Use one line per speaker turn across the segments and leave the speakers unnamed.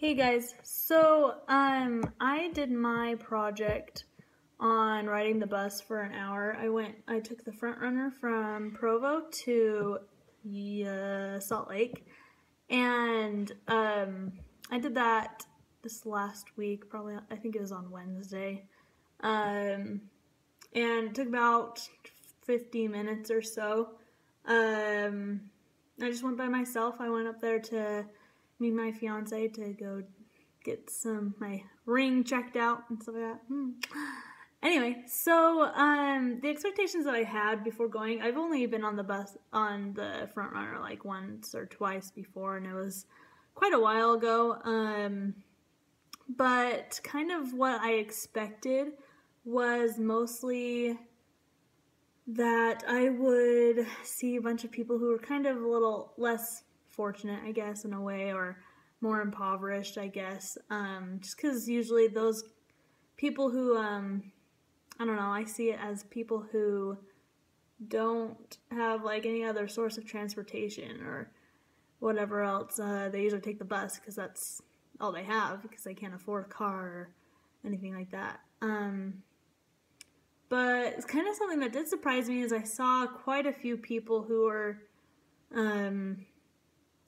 Hey guys, I did my project on riding the bus for an hour. I took the front runner from Provo to Salt Lake, and I did that this last week, probably, I think it was on Wednesday. And it took about 50 minutes or so. I just went by myself. I went up there to meet my fiance to go get my ring checked out and stuff like that. Anyway, the expectations that I had before going, I've only been on the bus on the front runner like once or twice before, and it was quite a while ago. But kind of what I expected was mostly that I would see a bunch of people who were kind of a little less fortunate, I guess, in a way, or more impoverished, I guess, just because usually those people who, I don't know, I see it as people who don't have, like, any other source of transportation or whatever else. They usually take the bus because that's all they have, because they can't afford a car or anything like that. But it's kind of something that did surprise me is I saw quite a few people who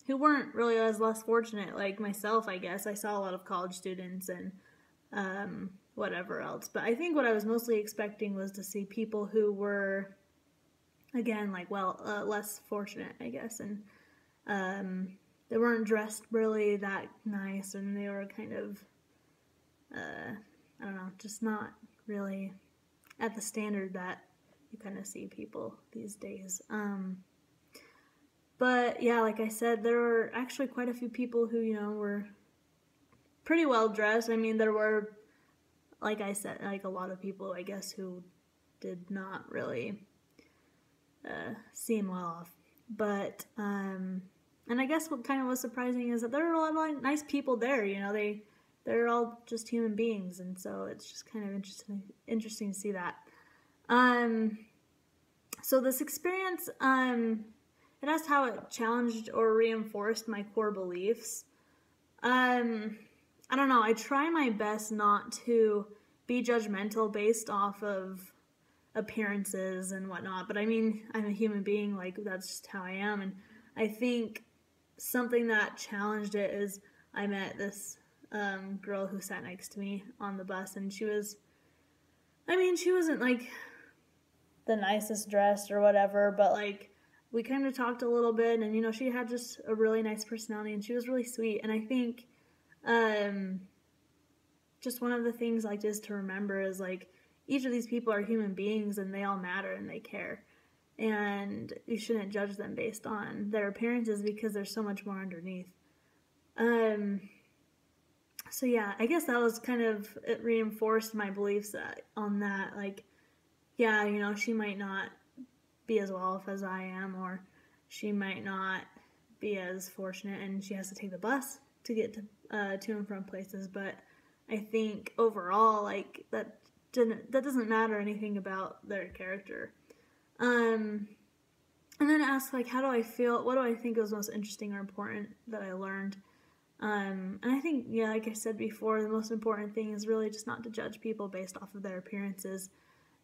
weren't really as less fortunate, like myself, I guess. I saw a lot of college students and whatever else. But I think what I was mostly expecting was to see people who were, again, like, less fortunate, I guess. And they weren't dressed really that nice, and they were kind of, I don't know, just not really at the standard that you kind of see people these days. But yeah, like I said, there were actually quite a few people who, were pretty well dressed. I mean, there were, like I said, like a lot of people, I guess, who did not really seem well off. But, and I guess what kind of was surprising is that there were a lot of nice people there, they're all just human beings, and so it's just kind of interesting to see that. So this experience, it asked how it challenged or reinforced my core beliefs. I don't know, I try my best not to be judgmental based off of appearances and whatnot, but I mean, I'm a human being, like, that's just how I am, and I think something that challenged it is I met this girl who sat next to me on the bus, and she wasn't like the nicest dressed or whatever, but like we kind of talked a little bit, and she had just a really nice personality, and she was really sweet. And I think just one of the things like just to remember is like each of these people are human beings, and they all matter and they care, and you shouldn't judge them based on their appearances because there's so much more underneath. So yeah, I guess that was kind of, it reinforced my beliefs on that. Like, yeah, she might not be as well off as I am, or she might not be as fortunate, and she has to take the bus to get to and from places. But I think overall, like, that doesn't matter anything about their character. And then it asks, like, how do I feel? What do I think was most interesting or important that I learned? And I think, yeah, like I said before, the most important thing is really just not to judge people based off of their appearances.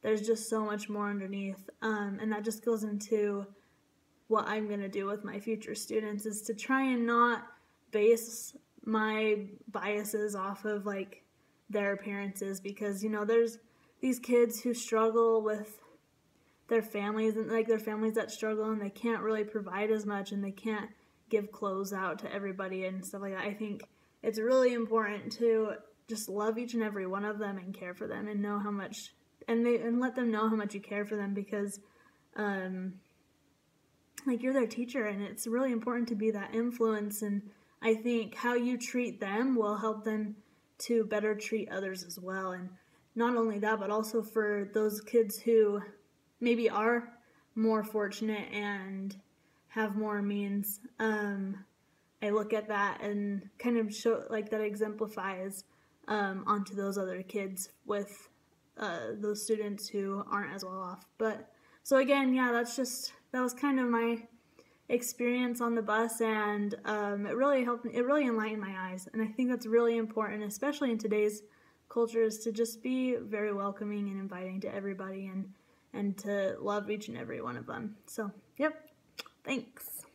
There's just so much more underneath, and that just goes into what I'm going to do with my future students, is to try and not base my biases off of, like, their appearances, because, there's these kids who struggle with their families, and, like, their families that struggle, and they can't really provide as much, and they can't give clothes out to everybody and stuff like that. I think it's really important to just love each and every one of them and care for them, and know how much, and let them know how much you care for them, because like, you're their teacher, and it's really important to be that influence. And I think how you treat them will help them to better treat others as well. And not only that, but also for those kids who maybe are more fortunate and have more means, I look at that and kind of show, like, that exemplifies onto those other kids with those students who aren't as well off. But so again, yeah, that was kind of my experience on the bus, and it really helped. It really enlightened my eyes, and I think that's really important, especially in today's culture, is to just be very welcoming and inviting to everybody, and to love each and every one of them. So, yep, thanks.